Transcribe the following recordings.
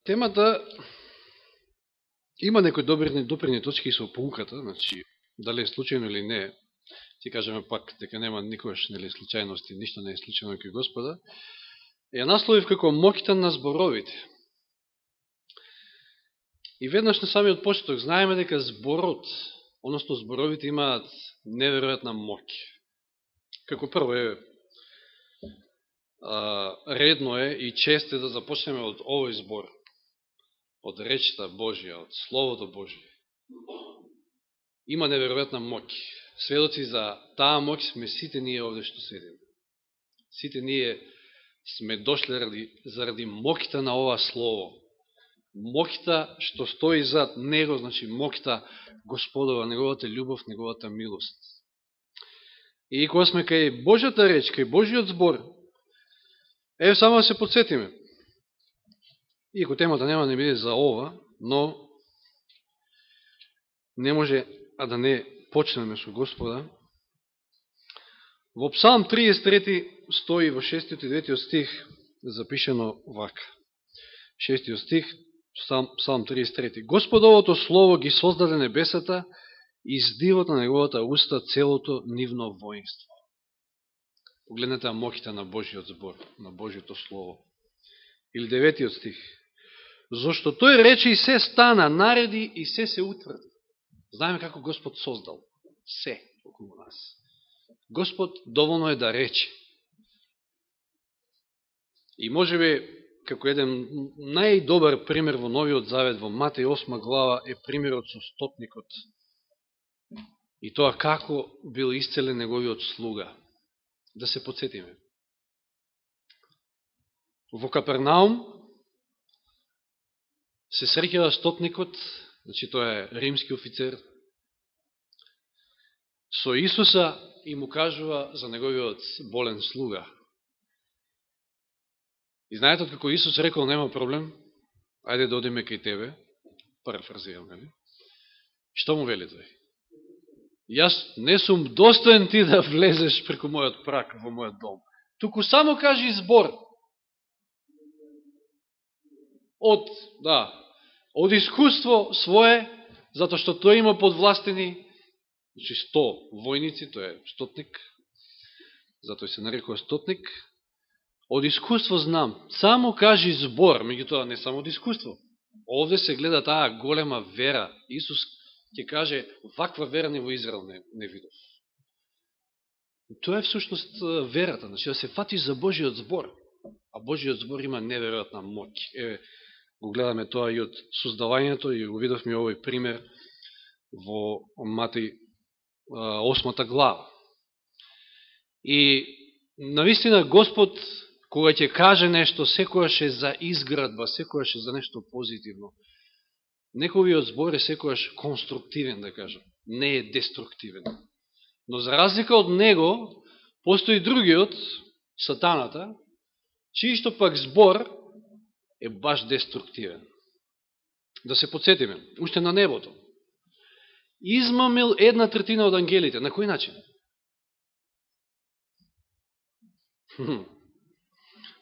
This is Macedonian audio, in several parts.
Темата има некои допирни точки со поуката, значи, дали е случајно или не, ти кажеме пак дека нема никогаш случајности, ништо не е случајно кај Господа, ја насловив како моќта на зборовите. И веднаш на самиот почеток знаеме дека зборот, односно зборовите имаат неверојатна моќ. Како прво е, редно е и чест е да започнеме од овој збор, од речта Божија, од Словото Божие. Има неверојатна моќ. Сведоци за таа моќ сме сите ние овде што седиме. Сите ние сме дошли заради моќта на ова Слово. Моќта што стои зад него, значи моќта Господова, неговата љубов, неговата милост. И кога сме кај Божјата реч, кај Божјиот збор, само да се подсетиме. Иако темата нема да не биде за ова, но не може да не почнеме со Господа. Во Псалм 33 стои во 6 и 9 стих запишено вака. 6 стих, Псалм 33. Господовото Слово ги создаде небесата и с дивот на неговата уста целото нивно воинство. Погледнете моќта на Божиот збор, на Божиото Слово. Или 9 стих. Зошто тој рече и се стана, нареди и се утврди. Знаеме како Господ создал се околу нас. Господ доволно е да рече. И може би, како еден најдобар пример во Новиот Завет, во Матеј 8 глава, е примерот со стотникот. И тоа како бил исцелен неговиот слуга. Да се подсетиме. Во Капернаум се среќава стотникот, значи тоа е римски офицер, со Исуса и му кажува за неговиот болен слуга. И знаете, откако Исус рекол нема проблем, ајде да одиме кај тебе, парафразирам, нели? Што му вели тој? Јас не сум достоен ти да влезеш преку мојот прак во мојот дом. Туку само кажи збор. Од искуство свое, затоа што тој има подвластени, значи 100 војници, тој е стотник, затоа се нарекува стотник. Од искуство знам, само кажи збор, меѓутоа не само од искуство. Овде се гледа таа голема вера. Исус ќе каже, ваква вера ни во Израел не видов. Тоа е всушност верата, значи да се фатиш за Божиот збор. А Божиот збор има неверојатна моќ. Го гледаме тоа и од создавањето, и го видовме овој пример во Матеј 8 глава. И навистина Господ, кога ќе каже нешто, секојаш е за изградба, секојаш е за нешто позитивно. Неговиот збор е секојаш конструктивен, да кажем, не е деструктивен. Но за разлика од него, постои другиот, сатаната, чијшто пак збор е баш деструктивен. Да се подсетиме, уште на небото. Измамил 1/3 од ангелите. На кој начин?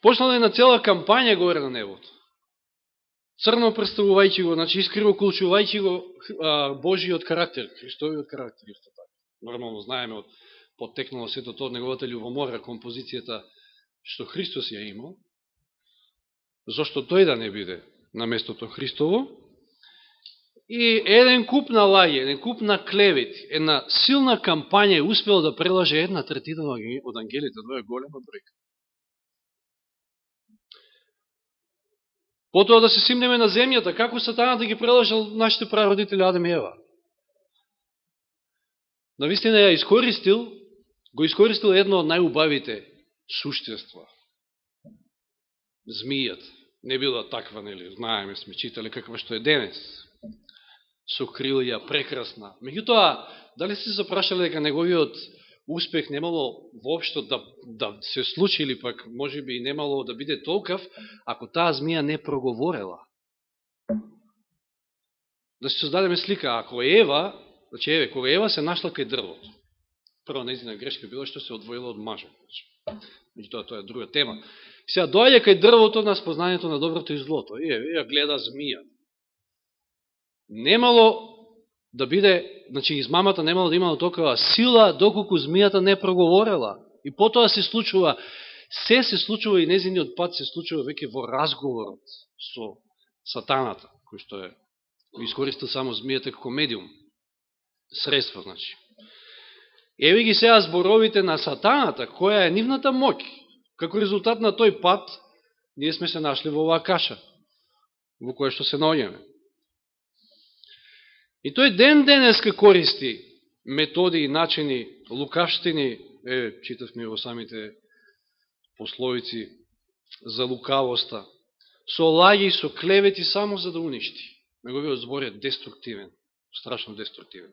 Почнала е на цела кампања горе на небото. Црно представувајќи го, значи искриво кулчувајќи го Божиот карактер, Христовиот карактер исто така. Нормално знаеме од поттекнало сето тоа од неговата љубомора, композицијата што Христос ја имал. Зошто тој да не биде на местото Христово? И еден куп на лаѓе, еден куп на клевети, една силна кампања успела да прелаже 1/3 од ангелите, тоа е голема бројка. Потоа да се симнеме на земјата, како сатаната ги прелажал нашите прародители Адам и Ева. Навистина го искористил едно од најубавите суштества. Змијата. Не била таква, нели, знаеме, сме читали каква што е денес. Со крилја, прекрасна. Меѓутоа, дали се запрашале дека неговиот успех немало воопшто да се случи или пак може би и немало да биде толкав, ако таа змија не проговорела. Да се создадеме слика, ако Ева, значи кога Ева се нашла кај дрвото, прва нејзина грешка била што се одвоила од мажот. Меѓутоа, тоа е друга тема. Сега доаѓа кај дрвото на спознанието на доброто и злото. Ја гледа змија. Немало да биде, значи измамата немало да имало толкова сила, доколку змијата не проговорела. И потоа се случува, се случува и незиниот пат се случува веќе во разговорот со сатаната, кој што е искористил само змијата како медиум. Средство, значи. Еве ги сега зборовите на сатаната, која е нивната моќ. Како резултат на тој пат, ние сме се нашли во оваа каша, во која што се наоѓаме. И тој ден денеска користи методи и начини, лукавштини, читавме во самите пословици за лукавоста, со лаги, со клевети, само за да уништи. Неговиот збор е деструктивен, страшно деструктивен.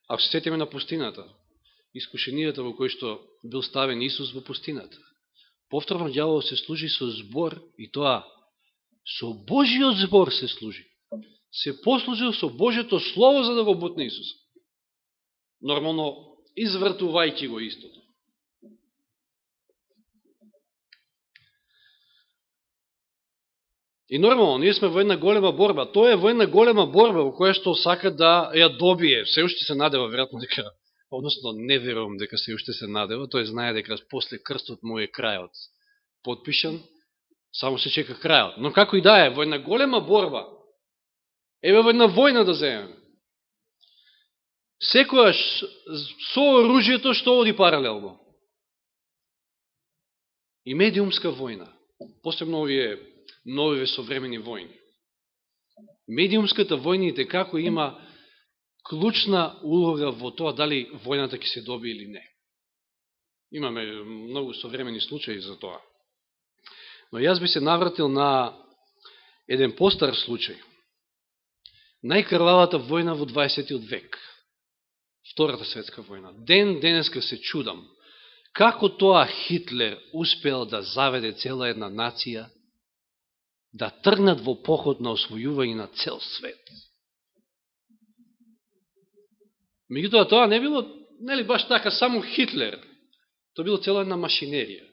Ако се сетиме на пустината, искушенијата во кој што бил ставен Исус во пустината, повторно ѓаволот се служи со збор, и тоа со Божиот збор се служи. Се послужил со Божиото Слово за да го бутне Исус. Нормално, извртувајќи го истото. И нормално, ние сме во една голема борба. Тоа е во една голема борба во која што сака да ја добие. Се уште се надева, веројатно дека, односно не верувам дека се уште се надева, тој знае дека после крстот му е крајот подпишан, само се чека крајот. Но како и да е, во една голема борба, еве во една војна да земеме. Секојаш со оружјето што оди паралелно. И медиумска војна. Посебно овие новиве современи војни. Медиумската војна и како има клучна улога во тоа дали војната ќе се доби или не. Имаме многу современи случаи за тоа. Но јас би се навратил на еден постар случај. Најкрвавата војна во 20. век. Втората светска војна. Ден денеска се чудам како тоа Хитлер успел да заведе цела една нација да тргнат во поход на освојување на цел свет. Меѓутоа, тоа не било, нели баш така, само Хитлер. Тоа било цела една машинерија.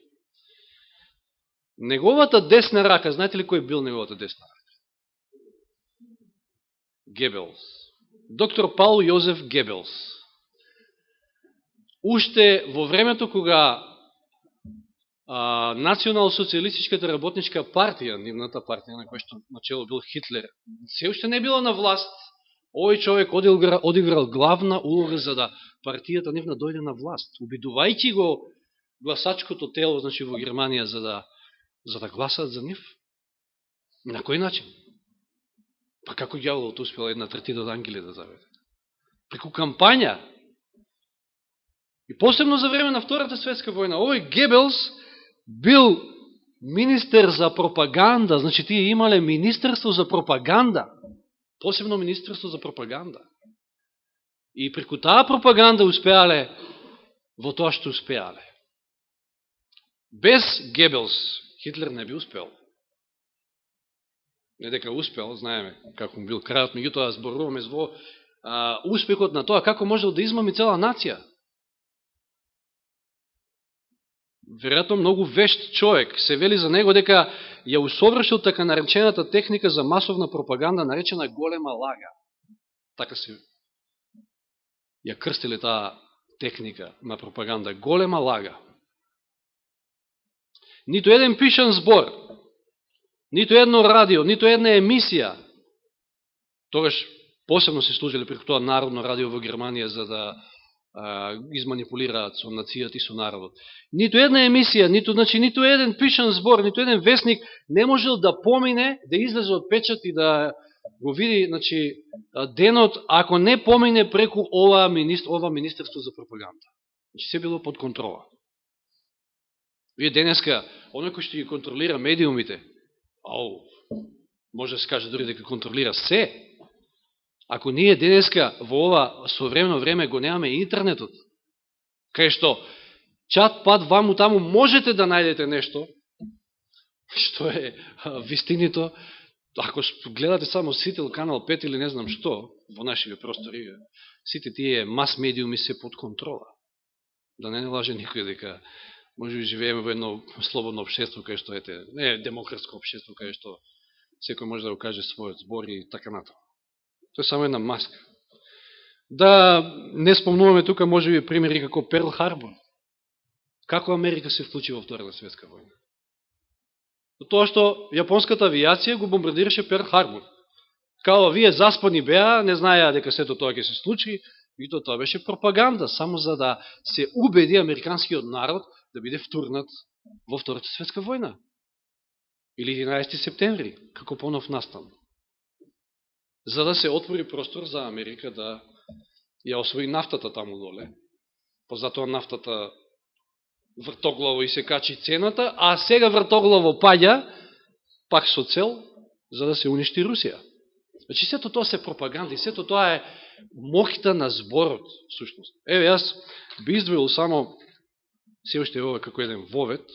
Неговата десна рака, знаете ли кој бил неговата десна рака? Гебелс. Доктор Паул Јозеф Гебелс. Уште во времето кога Национал-социјалистичката работничка партија, нивната партија на која што начело бил Хитлер, се уште не била на власт, овој човек одиграл главна улога за да партијата нивна дојде на власт, убедувајќи го гласачкото тело, значи во Германија, за да гласат за нив. На кој начин? Па како ѓаволот успел една третина од ангели да заведе? Преку кампања. И посебно за време на Втората светска војна, овој Гебелс бил министер за пропаганда, значи тие имале министерство за пропаганда, посебно министерство за пропаганда. И преку таа пропаганда успеале во тоа што успеале. Без Гебелс Хитлер не би успел. Не дека успел, знаеме како му бил крајот, меѓутоа зборуваме во успехот на тоа како можел да измами цела нација. Веројатно многу вешт човек, се вели за него дека ја усовршил така наречената техника за масовна пропаганда, наречена голема лага. Така се ја крстиле таа техника на пропаганда, голема лага. Нито еден пишан збор, нито едно радио, нито една емисија, тогаш посебно се служили преку тоа Народно радио во Германија за да изманипулираат со нацијата и со народот. Нито една емисија, нито еден пишан збор, нито еден вестник не можел да помине, да излезе од печат и да го види, денот, ако не помине преку ова Министерство за пропаганда. Се било под контрола. Вие денеска, оној кој што ги контролира медиумите, може да се каже дори дека контролира се. Ако ние денеска во ова современо време го немаме интернетот, кај што чат пат ваму таму можете да најдете нешто, што е вистинито, ако гледате само Сител, Канал 5 или не знам што, во нашите простори, сите тие мас медиуми се под контрола. Да не лаже никој дека може би живееме во едно слободно општество, кај што не е демократско општество, кај што секој може да го каже својот збор и така натаму. Тоа е само една маска. Да не спомнуваме тука, може би, примери како Перл Харбор. Како Америка се вклучи во Втората светска војна? Тоа што јапонската авиација го бомбардираше Перл Харбор. Као вие заспани беа, не знаеа дека сето тоа ќе се случи, и тоа беше пропаганда, само за да се убеди американскиот народ да биде втурнат во Втората светска војна. Или 11 септември, како понов настан. За да се отвори простор за Америка да ја освои нафтата таму доле. Позатоа нафтата вртоглаво и се качи цената, а сега вртоглаво паѓа, пак со цел, за да се уништи Русија. Значи, сето тоа се пропаганда и сето тоа е моќта на зборот, всушност. Еве, јас би издвоил само, се уште ова како еден вовет,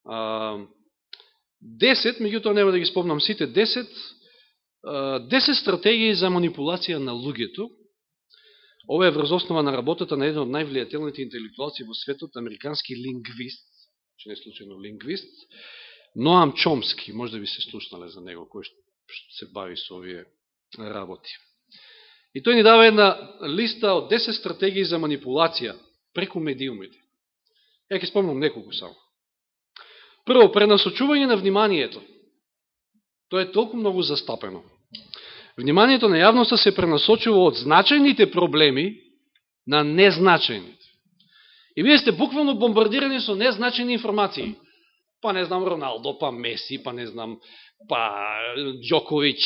10, меѓутоа нема да ги спомнам сите, 10 стратегии за манипулација на луѓето. Ова е врз основа на работата на еден од највлијателните интелектуалци во светот, американски лингвист, че не случайно лингвист, Ноам Чомски, може да би се слушнале за него, кој што се бави со овие работи. И тој ни дава една листа од 10 стратегии за манипулација преку медиумите. Ја ќе спомнам неколку само. Прво, пренасочување на вниманието. Тоа е толку многу застапено. Вниманието на јавноста се пренасочува од значајните проблеми на незначајните. И вие сте буквално бомбардирани со незначајни информации. Па не знам Роналдо, па Меси, па не знам, па Ѓоковиќ,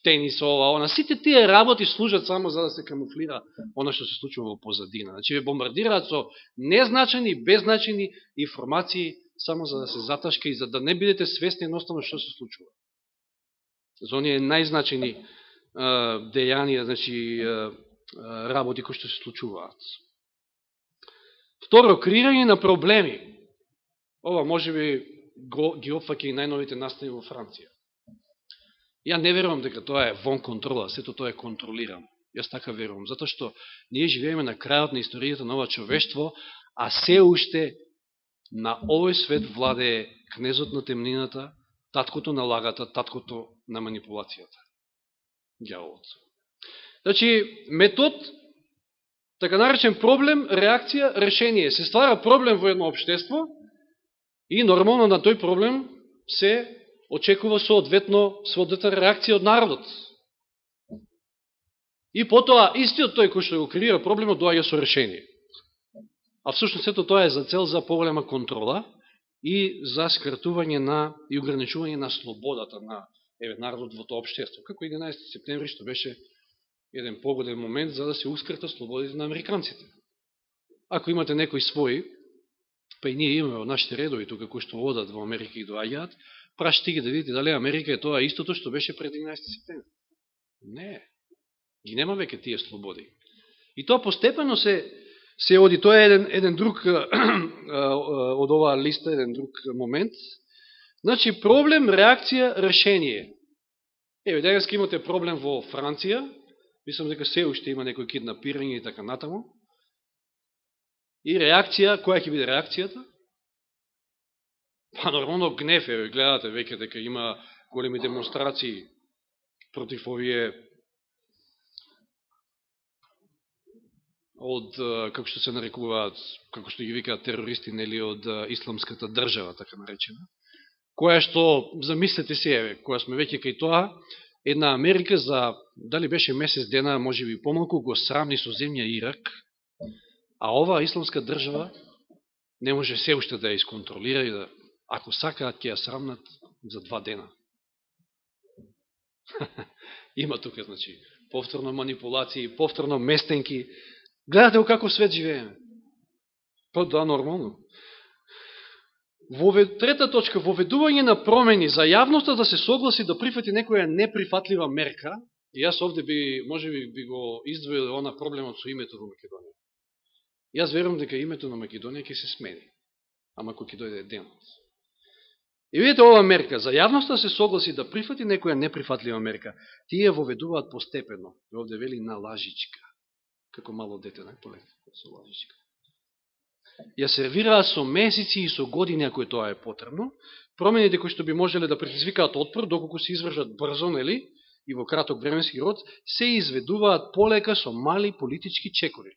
тенис, ова. Сите тие работи служат само за да се камуфлира оно што се случува во позадина. Значи, ве бомбардираат со незначајни, беззначајни информации само за да се заташка и за да не бидете свесни едноставно што се случува. За оние најзначајни дејанија, значи, работи кои што се случуваат. Второ, креирање на проблеми. Ова може би ги опфаќа и најновите настани во Франција. Ја не верувам дека тоа е вон контрола, сето тоа е контролирано. Јас така верувам, затоа што ние живееме на крајот на историјата на ова човештво, а се уште на овој свет владее кнезот на темнината, таткото на лагата, таткото на манипулацијата. Ѓаволот. Значи, метод, така наречен проблем, реакција, решение. Се ствара проблем во едно општество и нормално на тој проблем се очекува соодветна реакција од народот. И потоа истиот тој кој што го креира проблемот доаѓа со решение. А всушност ето тоа е за цел за поголема контрола и за скратување на и ограничување на слободата на народот во тоа општество. Како 11 септември што беше еден погоден момент за да се ускрата слободите на американците. Ако имате некои своји, па и ние имаме во нашите редови тука кои што одат во Америка и доаѓаат, прашите ги да видите дали Америка е тоа истото што беше пред 11 септември. Не. Ги нема веќе тие слободи. И тоа постепено се оди. Тоа е еден друг од оваа листа, еден друг момент. Значи, проблем, реакција, решение. Еве, денеска имате проблем во Франција. Мислам дека се уште има некој киднапирање и така натаму. И реакција, која ќе биде реакцијата? Па нормално гнев е, гледате веќе дека има големи демонстрации против овие од, како што се нарекуваат, како што ги викаат терористи, нели, од исламската држава, така наречена, која што, замислете си, еве, која сме веќе кај тоа, една Америка за, дали беше месец дена, може би помалку, го срамни со земја Ирак, а оваа исламска држава не може се уште да ја исконтролира и да, ако сакаат, ќе ја срамнат за 2 дена. Има тука, значи, повторно манипулации, повторно местенки. Гледате во каков свет живееме. Па да, нормално. Трета точка, воведување на промени за јавноста да се согласи да прифати некоја неприфатлива мерка. И јас овде може би го издвоил она проблемот со името на Македонија. Јас верувам дека името на Македонија ќе се смени. Ама кој ќе дојде денот. И видите ова мерка, за јавноста се согласи да прифати некоја неприфатлива мерка. Тие воведуваат постепено. И овде вели на лажичка. Како мало дете, не полека со лажичка. ја сервираа со месеци и со години, ако тоа е потребно, промените кои што би можеле да предизвикаат отпор, доколку се извршат брзо, нели, и во краток временски род, се изведуваат полека со мали политички чекори.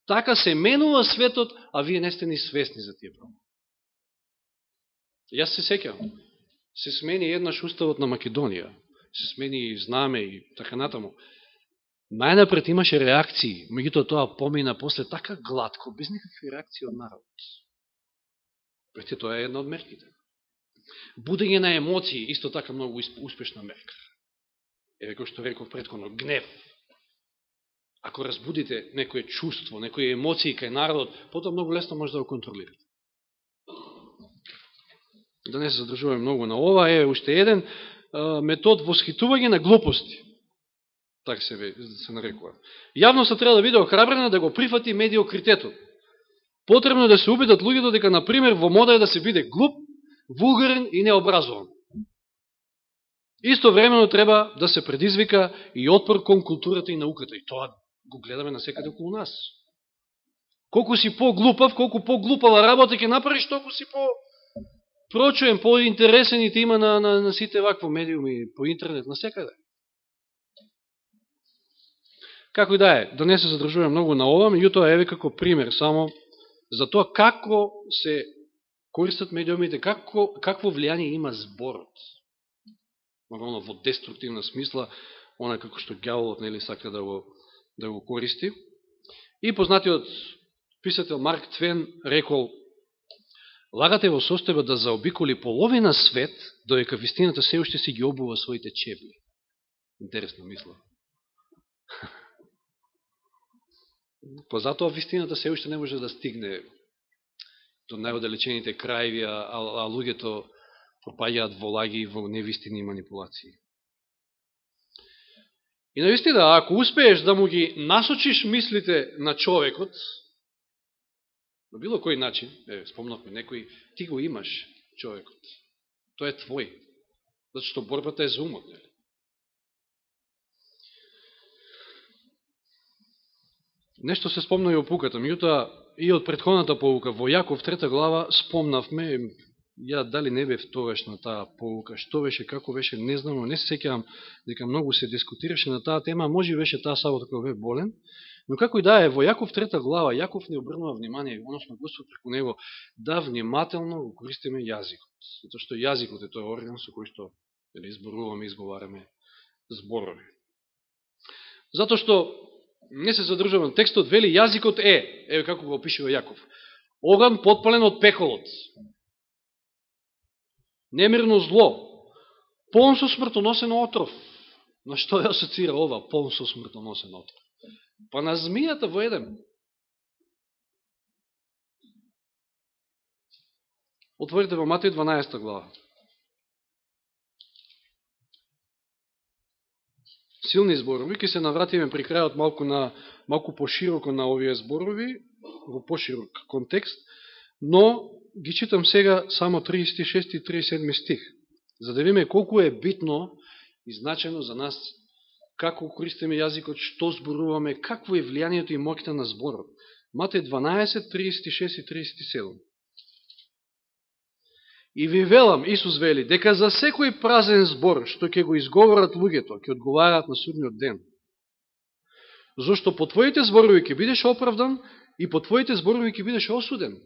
Така се менува светот, а вие не сте ни свесни за тие промени. Јас се сеќавам, се смени еднаш уставот на Македонија, се смени и знаме и така натаму. Најнапред имаше реакции, меѓутоа тоа помина после така гладко, без никакви реакции од народот. Прете, тоа е една од мерките. Будење на емоции, исто така многу успешна мерка. Еве кој што реков претходно, гнев. Ако разбудите некое чувство, некои емоции кај народот, потоа многу лесно може да го контролирате. Да не се задржуваме многу на ова, е уште еден метод восхитување на глупости. Така се нарекува. Јавноста треба да биде охрабрена да го прифати медиокритетот. Потребно е да се убедат луѓето дека, например, во мода е да се биде глуп, вулгарен и необразован. Исто времено треба да се предизвика и отпор кон културата и науката. И тоа го гледаме насекаде околу нас. Колку си по-глупав, колку по-глупава работа ќе направиш, толку си по-прочуен, по-интересен и те има на сите вакво медиуми, по интернет, насекаде. Како и да е, да не се задржуваме многу на ова, меѓутоа еве како пример само за тоа како се користат медиумите, какво влијание има зборот. Нормално во деструктивна смисла, она како што ѓаволот нели сака да го користи. И познатиот писател Марк Твен рекол: лагата е во состојба да заобиколи половина свет, додека вистината се уште си ги обува своите чевли. Интересна мисла. Па затоа вистината се уште не може да стигне до најодалечените крајви, а луѓето пропаѓаат во лаги, во невистини и манипулации. И навистина, ако успееш да му ги насочиш мислите на човекот, на било кој начин, спомнавме некој, ти го имаш човекот. Тој е твој. Зато што борбата е за умот. Нешто се спомна и о пуката, меѓутоа и од претходната полука, во Јаков 3 глава, спомнавме, ја дали не бев тогаш на таа полука, што беше, како беше, не знам, но не се сеќавам дека многу се дискутираше на таа тема, може беше таа сабота кога бев болен, но како и да е, во Јаков 3 глава, Јаков не обрнува внимание, односно Господ преку него, да внимателно го користиме јазикот, затоа што јазикот е тој орган со кој што изборуваме, изговараме зборови. Затоа што не се задржувам, текстот вели јазикот е, еве како го опишува Јаков, оган потпален од пеколот, немирно зло, полн со смртоносен отров. На што ја асоцира ова, полн со смртоносен отров? Па на змијата во Едем. Отворите во Матеј 12 глава. Силни зборови, ќе се навратиме при крајот малку пошироко на овие зборови, во поширок контекст, но ги читам сега само 36 и 37 стих, за да видиме колку е битно и значено за нас како користиме јазикот, што зборуваме, какво е влијанието и моќта на зборот. Матеј 12, 36 и 37. И ви велам, Исус вели, дека за секој празен збор, што ќе го изговорат луѓето, ќе одговараат на судниот ден. Зошто по твоите зборови ќе бидеш оправдан и по твоите зборови ќе бидеш осуден.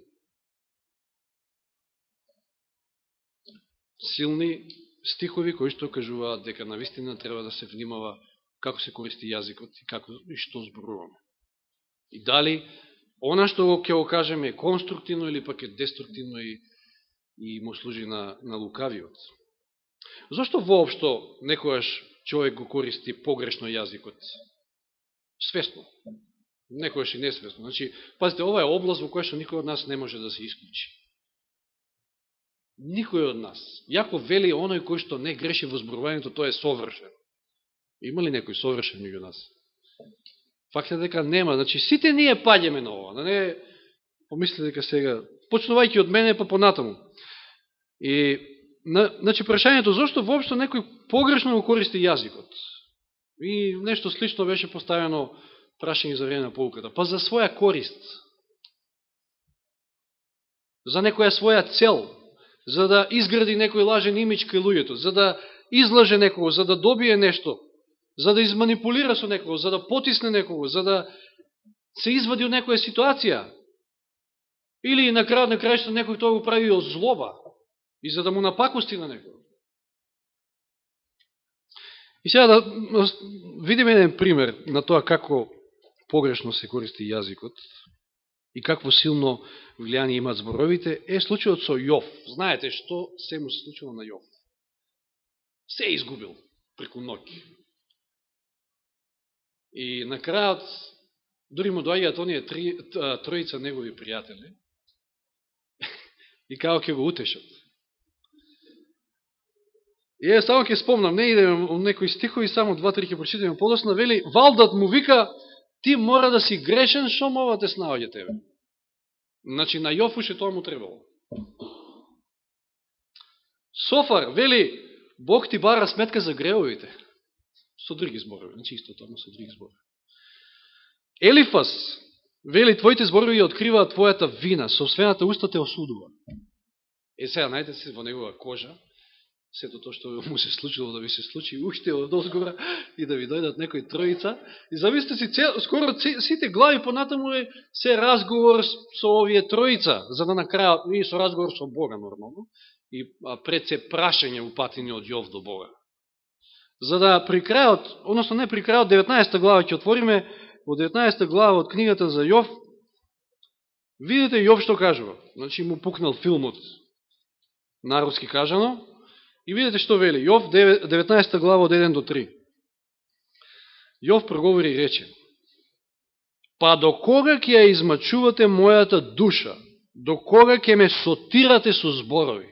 Силни стихови кои што кажуваат дека навистина треба да се внимава како се користи јазикот и што зборуваме. И дали она што ќе го кажеме е конструктивно или пак е деструктивно и му служи на лукавиот. Зошто воопшто некојаш човек го користи погрешно јазикот? Свесно. Некојаш и несвесно. Значи, пазите, ова е област во која што никој од нас не може да се исклучи. Никој од нас. Јаков вели оној кој што не греши во зборувањето, тој е совршен. Има ли некој совршен меѓу нас? Факт е дека нема. Значи, сите ние паѓаме на ова. Да не помислите дека сега, почнувајќи од мене, па понатаму. И, значи, прашањето, зашто воопшто некој погрешно го користи јазикот? И нешто слично беше поставено прашање за време на полуката. Па за своја корист. за некоја своја цел, за да изгради некој лажен имидж кај луѓето, за да излаже некого, за да добие нешто, за да изманипулира со некого, за да потисне некого, за да се извади од некоја ситуација. Или на крајот на крајшто некој тоа го прави од злоба и за да му напакости на некој. И сега да видиме еден пример на тоа како погрешно се користи јазикот и какво силно влијание имаат зборовите, е случајот со Јов. Знаете што се му се случило на Јов. Се изгубил преку ноќ. И на крајот, дури му доаѓаат оние тројица негови пријатели и како ќе го утешат. И само ќе спомнам, не идеме у некои стихови, само 2-3 ќе прочитаме подосна, вели, Валдат му вика, ти мора да си грешен, шо ова те снаоѓа тебе. Значи, на Јов уште тоа му требало. Софар, вели, Бог ти бара сметка за греовите. Со други зборови, значи исто тоа, но со други зборови. Елифас, вели, твоите зборови ја откриваат твојата вина, собствената уста те осудува. Сега, најдете се во негова кожа, сето тоа што му се случило да ви се случи, уште од озгора и да ви дојдат некои тројица. И замислите си, скоро сите глави понатаму е се разговор со овие тројица, за да на крајот, и со разговор со Бога нормално, и пред се прашање упатени од Јов до Бога. За да при крајот, односно не при крајот, 19 глава ќе отвориме, во 19 глава од книгата за Јов, видите Јов што кажува. Значи му пукнал филмот, народски кажано, и видите што вели. Јов 19 глава од 1 до 3. Јов проговори и рече: па до кога ќе ја измачувате мојата душа? До кога ќе ме сотирате со зборови?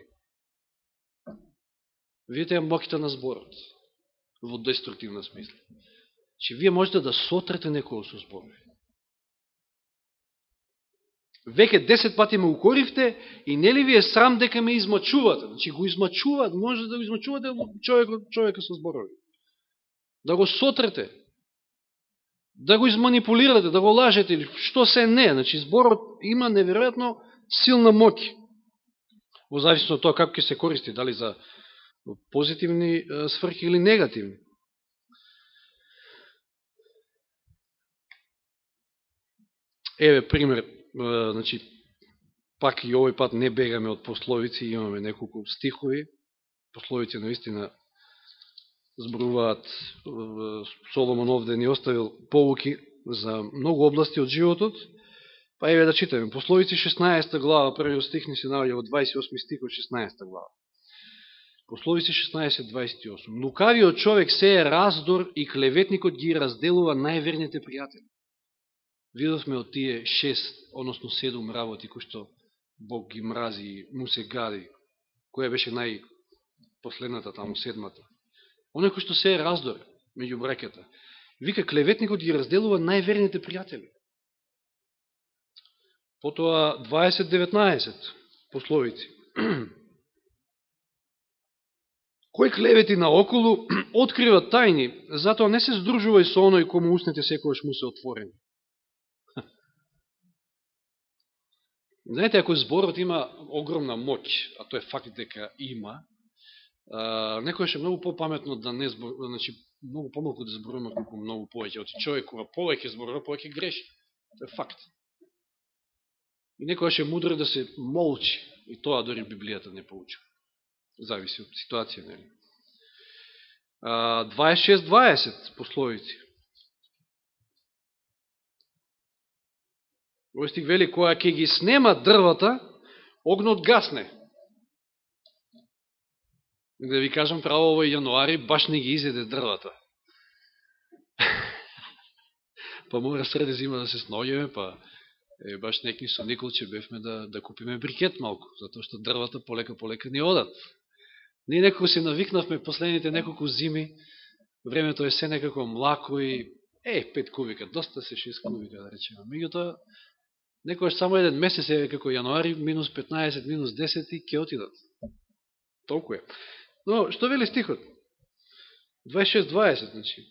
Видите моќта на зборот во деструктивна смисла. Че вие можете да сотрете некој со зборови. Веќе 10 пати ме укоривте и нели ви е срам дека ме измачувате? Значи го измачуваат, може да го измачувате човека со зборови. Да го сотрете, да го изманипулирате, да го лажете, или што се не. Значи зборот има неверојатно силна моќ. Во зависност од тоа како ќе се користи, дали за позитивни сврхи или негативни. Еве пример, значи, пак и овој пат не бегаме од пословици, имаме неколку стихови. Пословици наистина зборуваат, Соломон овде ни оставил поуки за многу области од животот. Па еве да читаме. Пословици 16 глава, првиот стих ни се наоѓа во 28 стих од 16 глава. Пословици 16:28. Лукавиот човек се е раздор и клеветникот ги разделува најверните пријатели. Видовме од тие 6, односно 7 работи кои што Бог ги мрази и му се гади. Која беше најпоследната таму, 7-та? Оној кој што се е раздор меѓу браќата. Вика, клеветникот ги разделува најверните пријатели. Потоа 20:19 пословици. Кој клевети наоколу открива тајни, затоа не се здружувај со оној кому устните секојаш му се отворени. Знаете, ако зборот има огромна моќ, а тоа е факт дека има, некојаш е многу попаметно да не зборува, значи многу помалку да зборуваме колку многу повеќе. Оти човек кога повеќе зборува, повеќе греши. Тоа е факт. И некојаш е мудро да се молчи, и тоа дори Библијата не поучува. Зависи од ситуација, нели? 26:20 пословици. Овој стих вели, која ќе ги снема дрвата, огнот гасне. Да ви кажам, право овој јануари баш не ги изеде дрвата. Па мора среде зима да се сноѓеме, па баш некни со Николче бевме да купиме брикет малку, затоа што дрвата полека ни одат. Ние некако се навикнавме последните неколку зими, времето е се некако млако и 5 кубика, доста се 6 кубика, да речеме. Меѓутоа, некојаш само еден месец е како јануари, минус 15, минус 10 и ќе отидат. Толку е. Но, што вели стихот? 26:20, значи.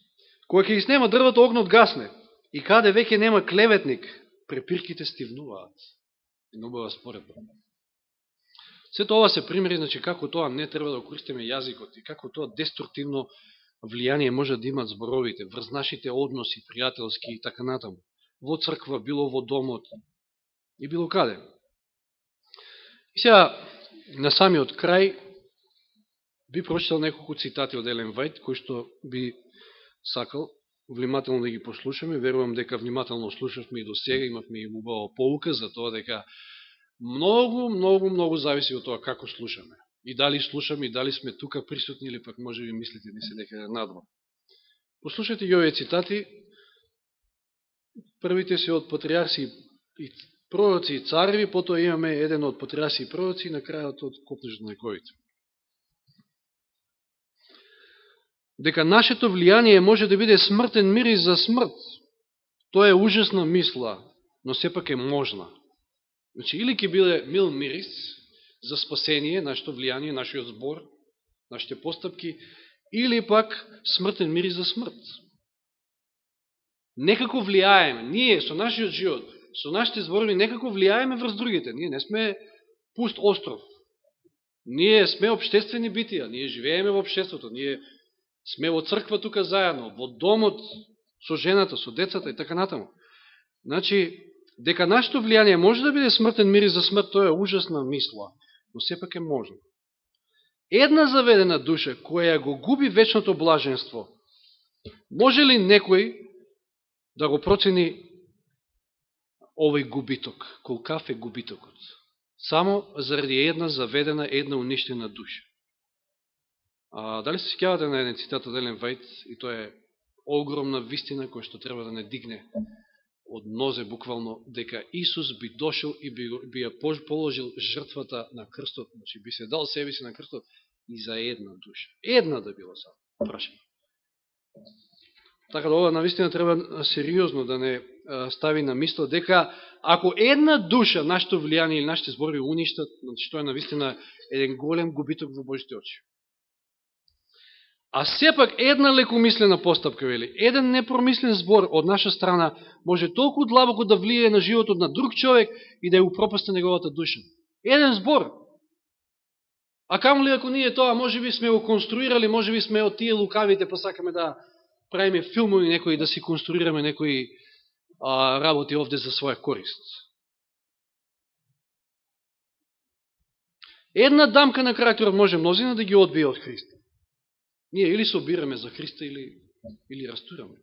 Која ќе ги снема дрвата, огнот гасне. И каде веќе нема клеветник, препирките стивнуваат. И нобава споредба. Сето ова се примери, значи, како тоа не треба да користиме јазикот и како тоа деструктивно влијание може да имат зборовите врз нашите односи, пријателски и така натаму. Во црква, било во домот и било каде. И сега, на самиот крај, би прочитал неколку цитати од Елен Вајт, кои што би сакал внимателно да ги послушаме. Верувам дека внимателно слушавме и до сега, имавме и убава поука за тоа дека многу зависи од тоа како слушаме. И дали слушаме, и дали сме тука присутни, или пак може би мислите ни се некаде надвор. Послушайте ги овие цитати. Првите се од патриарси и пророци и цареви, потоа имаме еден од патриарси и пророци и на крајот од копнежот на вековите. Дека нашето влијание може да биде смртен мирис за смрт. Тоа е ужасна мисла, но сепак е можна. Значи, или ќе биде мил мирис за спасение, нашето влијание, нашиот збор, нашите постапки, или пак смртен мирис за смрт. Некако влијаеме, ние со нашиот живот, со нашите зборови, некако влијаеме врз другите. Ние не сме пуст остров. Ние сме обштествени битија, ние живееме во обштеството, ние сме во црква тука заедно, во домот, со жената, со децата и така натаму. Значи, дека нашето влијание може да биде смртен мирис за смрт, тоа е ужасна мисла, но сепак е можно. Една заведена душа, која го губи вечното блаженство, може ли некој да го процени овој губиток? Колкав е губитокот? Само заради една заведена, една уништена душа. Дали се сеќавате на еден цитат од Елен Вајт, и тоа е огромна вистина која што треба да не дигне од нозе буквално, дека Исус би дошел и би ја положил жртвата на крстот, значи би се дал себе си на крстот и за една душа. Една да била само, прашам. Така да ова навистина треба сериозно да не стави на мисла дека ако една душа нашето влијание или нашите зборови уништат, значи тоа е навистина еден голем губиток во Божите очи. А сепак една лекомислена постапка, вели, еден непромислен збор од наша страна може толку длабоко да влие на животот на друг човек и да ја упропасти неговата душа. Еден збор. А камо ли ако ние тоа, може би сме го конструирали, може би сме од тие лукавите, па сакаме да правиме филмови некои, да си конструираме некои работи овде за своја корист. Една дамка на карактерот може мнозина да ги одбие од Христа. Ние или се обираме за Христа, или растураме.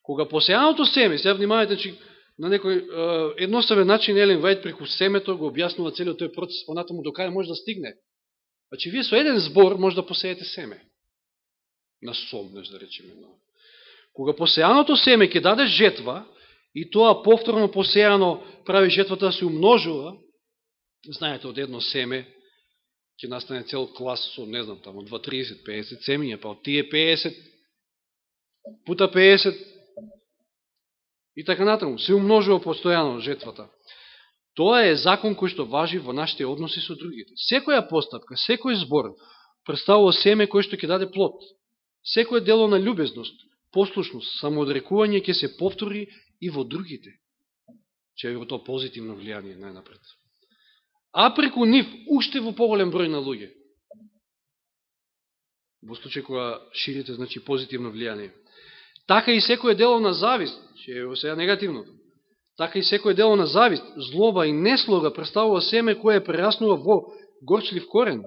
Кога посејаното семе, сега внимавате, че на некој едноставен начин Елен Вајт преку семето го објаснува целиот тој процес, понатаму до каде може да стигне. Значи, вие со еден збор може да посеете семе. На сомнеш, да речеме. Кога посејаното семе ќе даде жетва, и тоа повторно посејано прави жетвата да се умножува, знаете, од едно семе, ќе настане цел клас со, не знам, тамо 2, 30, 50 семиња, па од тие 50, пута 50, и така натаму, се умножува постојано жетвата. Тоа е закон кој што важи во нашите односи со другите. Секоја постапка, секој збор представува семе кој што ќе даде плод. Секој дело на љубезност, послушност, самоодрекување ќе се повтори и во другите. Че е во тоа позитивно влијание најнапред. А преку нив, уште во поголем број на луѓе. Во случај кога ширите, значи, позитивно влијание. Така и секој дело на завист, че е сега негативно. Така и секој дело на завист, злоба и неслога представува семе кое прераснува во горчлив корен,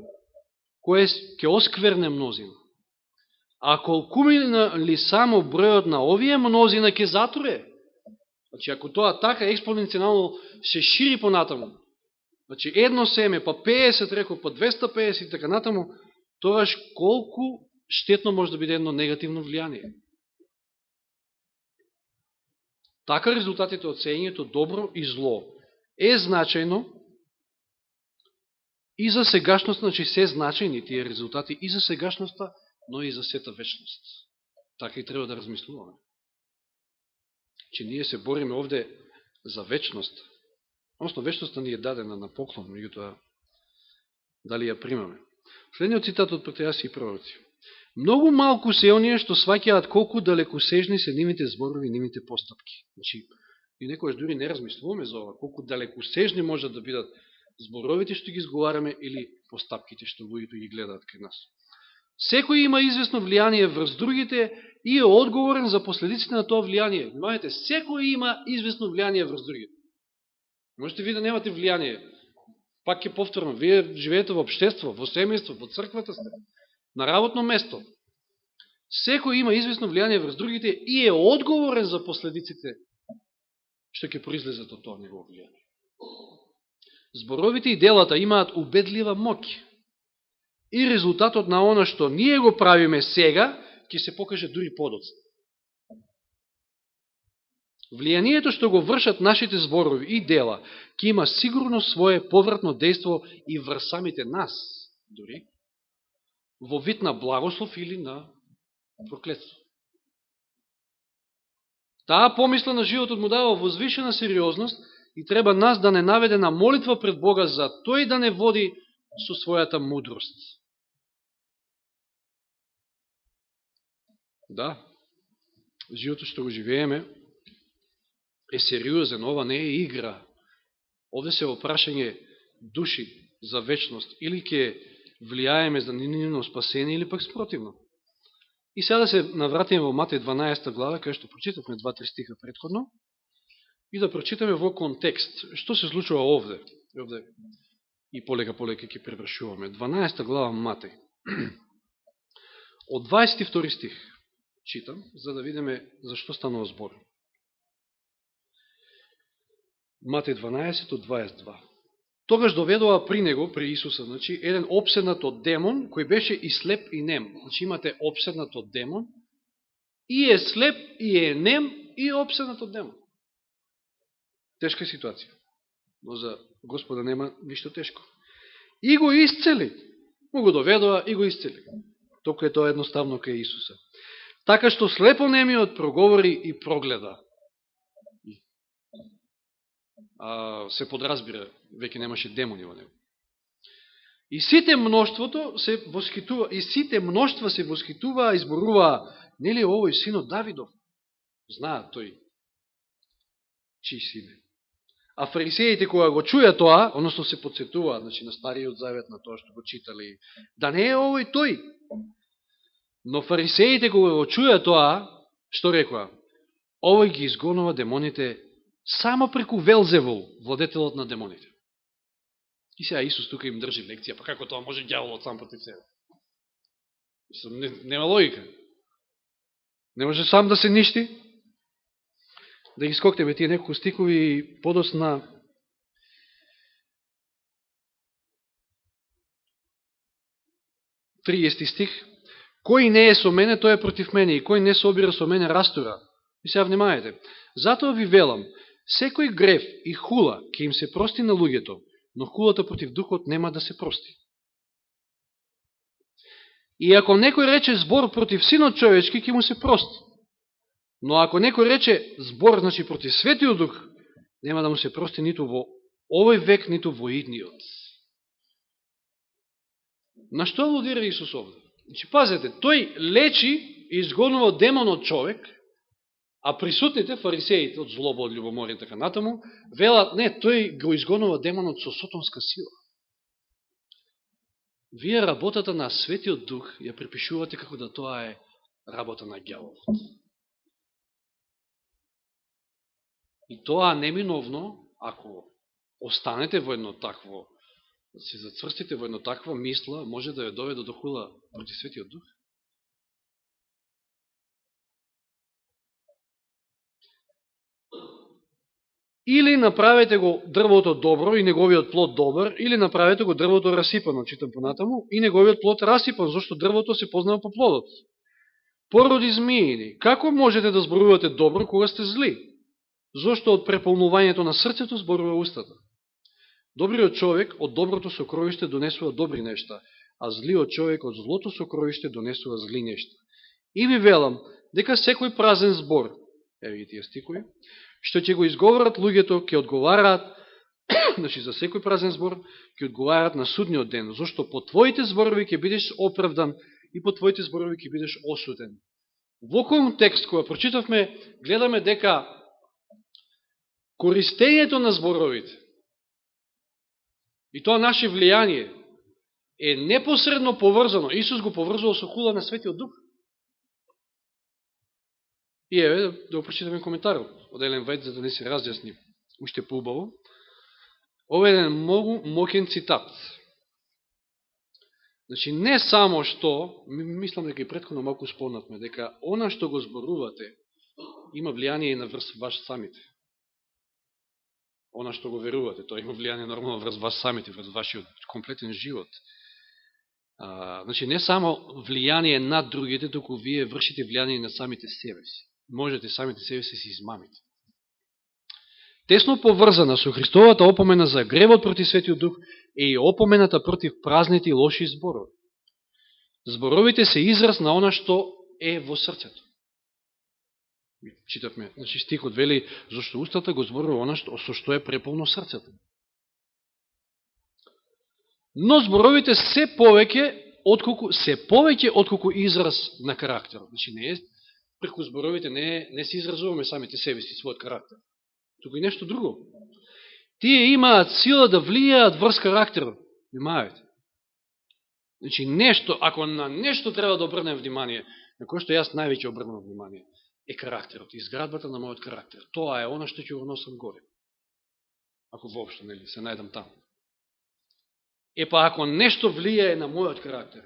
кое ќе оскверне мнозина. А колку ли само бројот на овие мнозина ќе затруе? Значи, ако тоа така експоненцијално се шири понатаму, значи, едно семе, па 50, рекол, па 250 и така натаму, тогаш колку штетно може да биде едно негативно влијание. Така резултатите од сеењето добро и зло е значајно и за сегашност, значи се значајни тие резултати и за сегашноста, но и за сета вечност. Така и треба да размислуваме. Че ние се бориме овде за вечност. Односно, вечноста ни е дадена на поклон, меѓутоа, дали ја примаме. Следниот цитат од патриарси и пророци. Многу малку се оние што сваќаат колку далекосежни се нивните зборови и нивните постапки. Значи, и некојаш дури не размислуваме за ова, колку далекосежни можат да бидат зборовите што ги изговараме или постапките што луѓето ги гледаат кај нас. Секој има известно влијание врз другите и е одговорен за последиците на тоа влијание. Внимавајте, секој има известно влијание врз другите. Можете ви да немате влијание. Пак ќе повторам, вие живеете во општество, во семејство, во црквата сте, на работно место. Секој има известно влијание врз другите и е одговорен за последиците што ќе произлезат од тоа негово влијание. Зборовите и делата имаат убедлива моќ. И резултатот на она што ние го правиме сега, ќе се покаже дури подоцна. Влијанието што го вршат нашите зборови и дела, ќе има сигурно свое повратно дејство и врз самите нас, дури, во вид на благослов или на проклетство. Таа помисла на животот му дава возвишена сериозност и треба нас да не наведе на молитва пред Бога за тој да не води со својата мудрост. Да, животот што го живееме е сериозен, ова не е игра. Овде се во прашање души за вечност, или ќе влијаеме за нивно спасение, или пак спротивно. И сега да се навратиме во Матеј 12 глава, кај што прочитавме 2-3 стиха предходно, и да прочитаме во контекст. Што се случува овде? Овде и полека ќе превршуваме. 12 глава Матеј. Од 22 стих читам, за да видиме за што станува збор. Матеј 12 од 22. Тогаш доведува при него, при Исуса, значи, еден обседнат од демон, кој беше и слеп и нем. Значи имате обседнат од демон, и е слеп, и е нем, и е обседнат од демон. Тешка ситуација. Но за Господа нема ништо тешко. И го исцели. Му го доведува и го исцели. Толку е тоа едноставно кај Исуса. Така што слепонемиот проговори и прогледа. Се подразбира, веќе немаше демони во него. И сите мноштва се восхитуваа и зборуваа, нели овој синот Давидов? Знаат тој чиј син е. А фарисеите кога го чуја тоа, односно се подсетуваат, значи на Стариот Завет, на тоа што го читали, да не е овој тој. Но фарисеите кога го чуја тоа, што рекоа? Овој ги изгонува демоните само преку Велзевул, владетелот на демоните. И сега Исус тука им држи лекција, па како тоа може ѓаволот сам против себе? Нема логика. Не може сам да се ништи? Да ги скокнеме тие неколку стикови подосна. Триести стих. Кој не е со мене, тој е против мене, и кој не собира со мене, растура. И сега внимајте. Затоа ви велам, секој грев и хула ќе им се прости на луѓето, но хулата против духот нема да се прости. И ако некој рече збор против синот човечки, ќе му се прости. Но ако некој рече збор, значи против светиот дух, нема да му се прости ниту во овој век, ниту во идниот. На што алудира Исус овде? Значи, пазете, тој лечи и изгонува демон од човек, а присутните фарисеите од злоба, од љубоморие и така натаму, велат, не, тој го изгонува демонот со сотонска сила. Вие работата на Светиот Дух ја припишувате како да тоа е работа на ѓаволот. И тоа неминовно, ако останете во едно такво, се зацврстите во едно таква мисла, може да ја доведе до хула против Светиот Дух. Или направете го дрвото добро и неговиот плод добар, или направете го дрвото расипано, читам понатаму, и неговиот плод расипан, зашто дрвото се познава по плодот. Породи змиини, како можете да зборувате добро кога сте зли? Зошто од преполнувањето на срцето зборува устата. Добриот човек од доброто сокровиште донесува добри нешта, а злиот човек од злото сокровиште донесува зли нешта. И ви велам, дека секој празен збор, еве ги тие стикови, што ќе го изговорат луѓето, ќе одговараат, значи за секој празен збор, ќе одговараат на судниот ден, зашто по твоите зборови ќе бидеш оправдан и по твоите зборови ќе бидеш осуден. Во контекст, кога прочитавме, гледаме дека користењето на зборовите И тоа наше влијание е непосредно поврзано. Исус го поврзувал со хула на Светиот Дух. И еве, да го прочитаме коментарот од Елен Вајт, за да не се разјасни уште поубаво. Ова е еден многу моќен цитат. Значи, не само што, мислам дека и претходно малку спомнатме, дека она што го зборувате има влијание и на врз ваш самите. Она што го верувате, тоа има влијание нормално врз вас самите, врз вашиот комплетен живот. Значи, не само влијание над другите, току вие вршите влијание на самите себе си. Можете самите себе си се измамите. Тесно поврзана со Христовата опомена за гревот против Светиот Дух е и опомената против празните и лоши зборови. Зборовите се израз на она што е во срцето. Читавме, значи стихот вели, зашто устата го зборува она со што е преполно срцето. Но зборовите се повеќе отколку израз на карактерот. Значи не е преку зборовите не се изразуваме самите себе си, својот карактер. Туку и нешто друго. Тие имаат сила да влијаат врз карактерот. Внимавајте. Значи нешто, ако на нешто треба да обрнем внимание, на кој што јас највеќе обрнам внимание, е карактерот, изградбата на мојот карактер. Тоа е она што ќе го носам горе. Ако воопшто, нели, се најдам таму. Па ако нешто влијае на мојот карактер,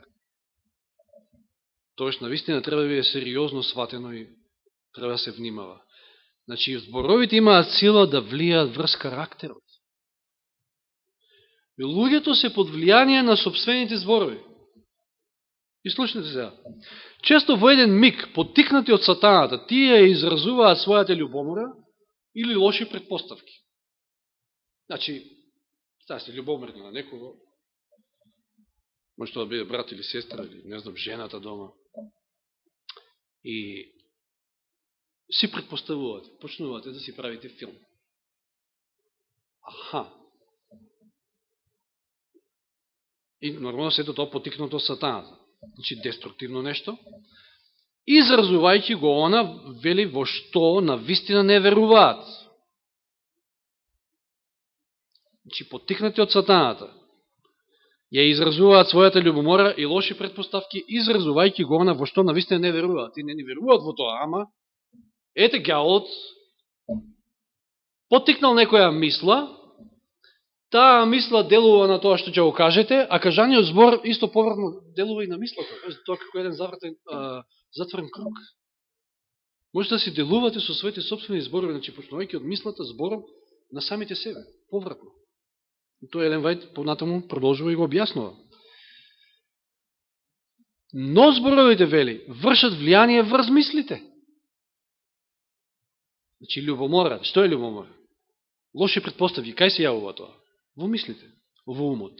тоаш навистина треба да биде сериозно сватено и треба да се внимава. Значи, зборовите имаат сила да влијаат врз карактерот. И луѓето се под влијание на собствените зборови. И слушнете сега. Често во еден миг, поттикнати од сатаната, тие изразуваат својата љубомора или лоши предпоставки. Значи, сте љубоморни на некого, може тоа да биде брат или сестра, или не знам, жената дома. И си предпоставувате, почнувате да си правите филм. Аха. И нормално сето тоа потикнато од сатаната. Значи, деструктивно нешто. Изразувајќи го она, вели, во што на вистина не веруваат. Значи, потикнати од сатаната. Ја изразуваат својата љубомора и лоши предпоставки, изразувајќи го она во што на вистина не веруваат. И не веруваат во тоа, ама ете гјалот поттикнал некоја мисла, таа мисла делува на тоа што ќе го кажете, а кажаниот збор исто повратно делува и на мислата. Тоа како еден затворен круг. Може да си делувате со своите собствени зборови, значи почнувајќи од мислата, збором на самите себе, повратно. И тоа Елен Вајт понатаму продолжува и го објаснува. Но зборовите, вели, вршат влијание врз мислите. Значи, љубомора. Што е љубомора? Лоши предпоставки. Кај се јавува тоа? Во мислите, во умот.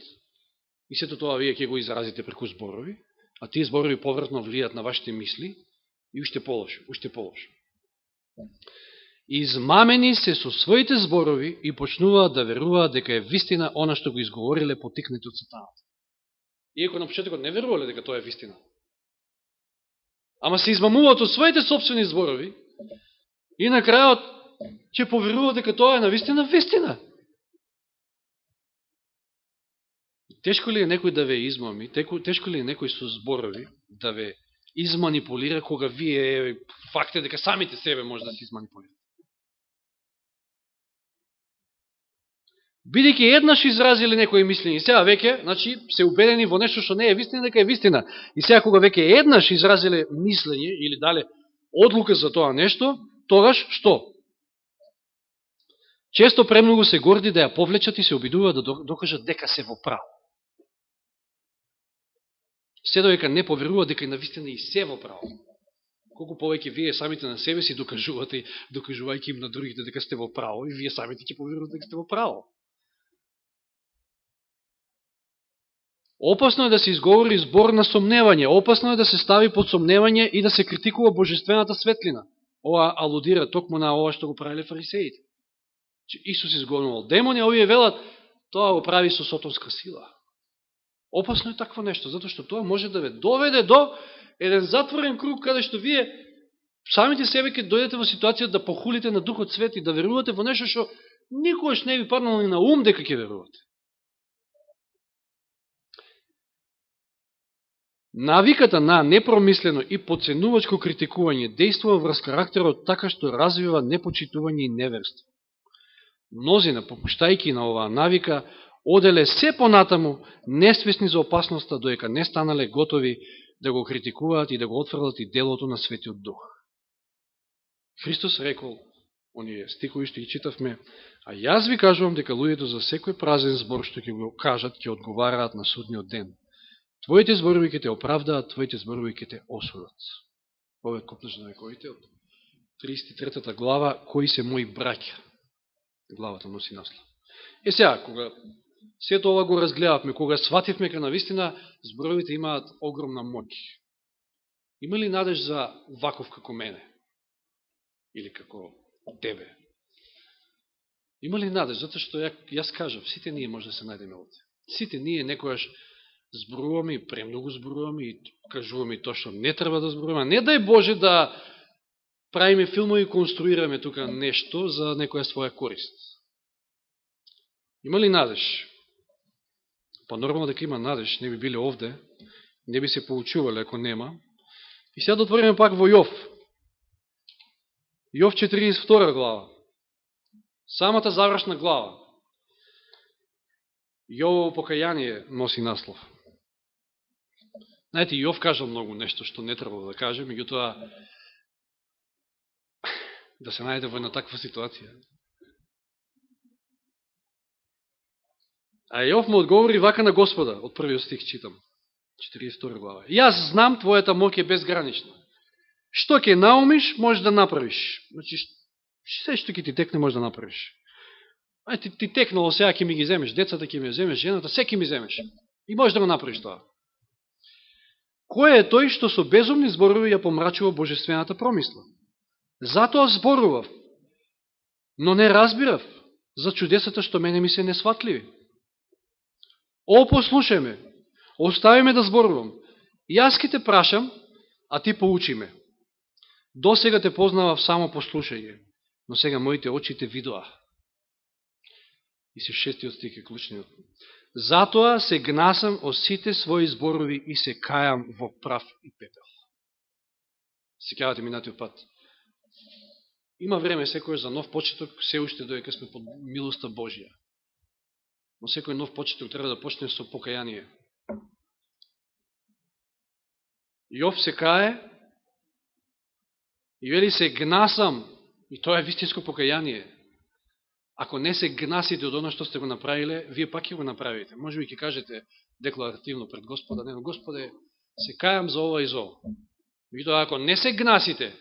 И сето тоа вие ќе го изразите преку зборови, а тие зборови повратно влијат на вашите мисли и уште полошо, уште полошо. Измамени се со своите зборови и почнуваат да веруваат дека е вистина она што го изговориле поттикнати од сатаната. Иако на почетокот не верувале дека тоа е вистина. Ама се измамуваат од своите собствени зборови и на крајот ќе поверуваат дека тоа е навистина вистина. Тешко ли е некој да ве измами, тешко ли е некој со зборови да ве изманипулира, кога вие факт е дека самите себе може да се изманипулирате? Бидејќи еднаш изразили некои мислени, сега веќе, значи, се убедени во нешто што не е вистина, дека е вистина. И сега кога веќе еднаш изразили мислење или дале одлука за тоа нешто, тогаш што? Често премногу се горди да ја повлечат и се обидуваат да докажат дека се во право. Се додека не поверуваат дека навистина и се во право. Колку повеќе вие самите на себе си докажувате, докажувајќи им на другите дека сте во право, и вие самите ќе поверувате дека сте во право. Опасно е да се изговори збор на сомневање, опасно е да се стави под сомневање и да се критикува божествената светлина. Ова алудира токму на ова што го правиле фарисеите. Исус изгонувал демони, а овие велат, тоа го прави со сотонска сила. Опасно е такво нешто, затоа што тоа може да ве доведе до еден затворен круг, каде што вие самите себе ќе дојдете во ситуација да похулите на Духот Свет и да верувате во нешто што никогаш не ви паднало ни на ум дека ќе верувате. Навиката на непромислено и подценувачко критикување действува врз карактерот така што развива непочитување и неверство. Мнозина, попуштајки на оваа навика, оделе се понатаму несвесни за опасноста, доека не станале готови да го критикуваат и да го отфрлат и делото на Светиот Дух. Христос рекол, оние стихови што ги читавме, а јас ви кажувам дека луѓето за секој празен збор што ќе го кажат, ќе одговараат на судниот ден. Твоите зборови ќе те оправдаат, твоите зборови ќе те осудат. Ова е Копнеж на вековите од 33 глава, кои се мои браќа. Главата носи наслов. Сега, кога сето ова го разгледавме, кога свативме дека навистина зборовите имаат огромна моќ. Има ли надеж за ваков како мене? Или како тебе? Има ли надеж? Зато што јас кажав, сите ние може да се најдеме овде. Сите ние некојаш зборуваме и премногу зборуваме и кажуваме и тоа што не треба да зборуваме. Не дај Боже да правиме филмови и конструираме тука нешто за некоја своја корист. Има ли надеж? Па нормално дека има надеж, не би биле овде, не би се поучувале ако нема. И сега да отвориме пак во Јов. Јов 42 глава. Самата завршна глава. Јовово покаяние носи наслов. Знаете, Јов кажал многу нешто што не требало да каже, меѓутоа да се најде во една таква ситуација. А Јов му одговори вака на Господа, од првиот стих читам, 42 глава. Јас знам, твојата моќ е безгранична. Што ќе наумиш, можеш да направиш. Значи, се што ќе ти текне, можеш да направиш. Ти текнало сега ќе ми ги земеш, децата ќе ми земеш, жената, се ќе ми земеш. И можеш да го направиш тоа. Кој е тој што со безумни зборови ја помрачува божествената промисла? Затоа зборував, но не разбирав за чудесата што мене ми се несватливи. О, послушај ме, остави ме да зборувам. Јас ки те прашам, а ти поучи ме. До сега те познавав само послушање, но сега моите очи те видоа. И се 6 стих е клучниот. Затоа се гнасам од сите своји зборови и се кајам во прав и пепел. Сеќавате минатиот пат. Има време секој за нов почеток, се уште доека сме под милоста Божија. Но секој нов почеток треба да почне со покаяние. Јов се кае и вели се гнасам, и тоа е вистинско покаяние. Ако не се гнасите од оно што сте го направиле, вие пак ќе го направите. Може би ќе кажете декларативно пред Господа, не, но Господе, се кајам за ова и за ова. Меѓутоа, ако не се гнасите,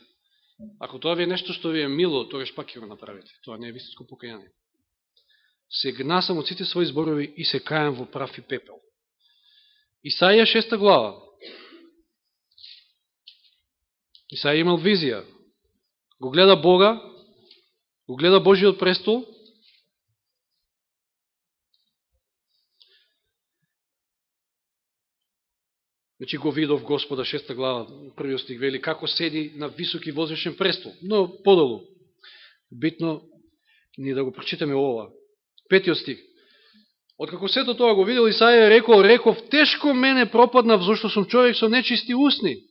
ако тоа ви е нешто што ви е мило, тогаш пак ќе го направите. Тоа не е вистинско покаяние. Се гнасам од сите своји зборови и се кајам во прав и пепел. Исаија 6 глава. Исаија имал визија. Го гледа Бога, го гледа Божиот престол, значи го видов Господа, 6 глава, првиот стих вели, како седи на високи возвишен престол. Но подолу, битно ни да го прочитаме ова. 5 стих. Откако сето тоа го видел, Исаија реков, тешко мене пропаднав, зашто сум човек со нечисти усни.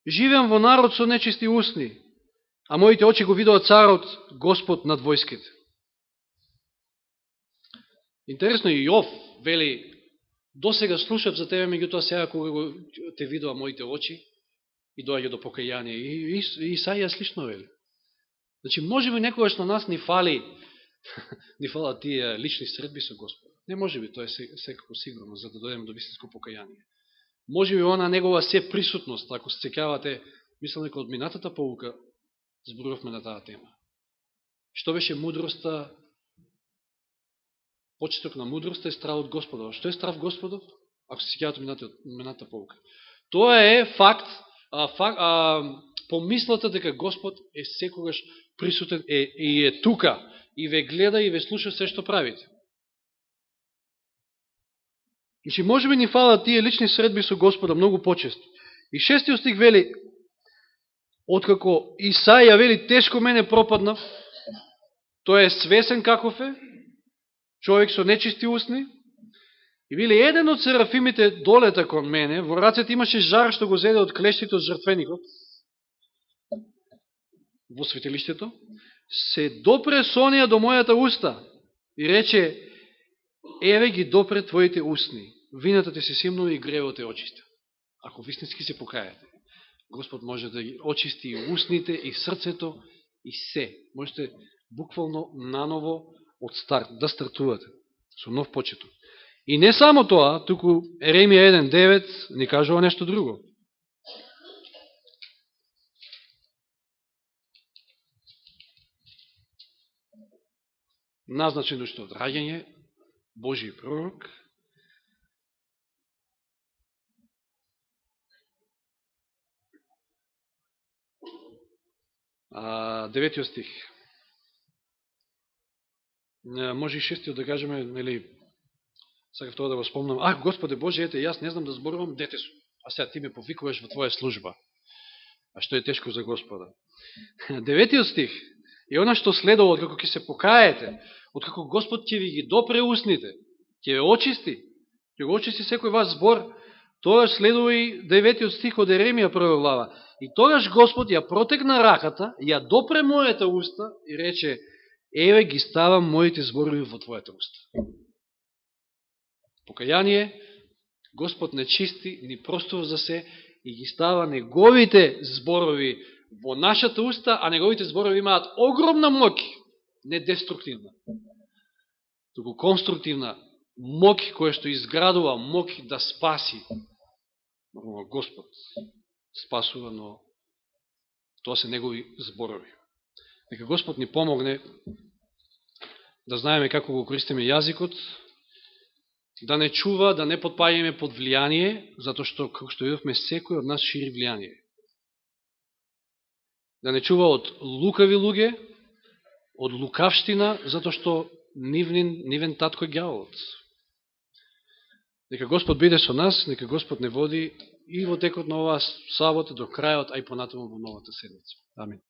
Живеам во народ со нечисти усни, а моите очи го видоа царот, Господ над војските. Интересно, и Јов вели, досега слушав за тебе, меѓутоа сега кога те видоа моите очи и доаѓа до покаяние. И Исаија слично вели. Значи, може би некогаш на нас ни фалат тие лични средби со Господа. Не може би, тоа е секако сигурно, за да дојдеме до вистинско покаяние. Може би она негова се присутност, ако се сеќавате, мислам дека од минатата поука зборувавме на таа тема. Што беше мудроста? Почеток на мудроста е страв од Господов. Што е страв Господов? Ако се сеќавате минатата поука. Тоа е факт, помислата дека Господ е секогаш присутен и е тука, и ве гледа и ве слуша се што правите. Значи, може би ни фалат тие лични средби со Господа многу почесто. И 6 стих вели, откако Исаија вели, тешко мене пропаднав, тој е свесен каков е, човек со нечисти усни, И вели, еден од серафимите долета кон мене, во рацете имаше жар што го зеде од клештите од жртвеникот, во светилиштето, се допре со неја до мојата уста и рече, еве ги допре твоите устни, вината ти се симнува и гревот е очиста. Ако вистински се покајате, Господ може да ги очисти и устните, и срцето, и се. Можете буквално наново од старт, да стартувате со нов почеток. И не само тоа, туку Еремија 1.9 ни кажува нешто друго. Назначен уште од раѓање, Божи пророк. Деветиот стих. Може и шестиот да кажеме, нели, сакав тоа да го спомнам. Господе Боже, ете, јас не знам да зборувам, дете сум. А сега ти ме повикуваш во твоја служба. А што е тешко за Господа. Деветиот стих е она што следува, откако ќе се покаете, откако Господ ќе ви ги допре устните, ќе ве очисти, ќе го очисти секој ваш збор, тогаш следува и деветиот стих од Еремија прва глава. И тогаш Господ ја протегна раката, ја допре мојата уста и рече, еве ги ставам моите зборови во твојата уста. Покаяние, Господ не чисти, ни простор за се и ги става неговите зборови во нашата уста, а неговите зборови имаат огромна моќ, не деструктивна, туку конструктивна моќ која што изградува моќ да спаси. Господ спасува, но тоа се негови зборови. Нека Господ ни помогне да знаеме како го користиме јазикот, да не чува, да не подпаѓаме под влијание, затоа што, како што видовме, секој од нас шири влијание. Да не чува од лукави луѓе, од лукавштина, затоа што нивен татко е ѓаволот. Нека Господ биде со нас, нека Господ не води и во текот на оваа сабота до крајот, а и понатаму во новата седмица. Амин.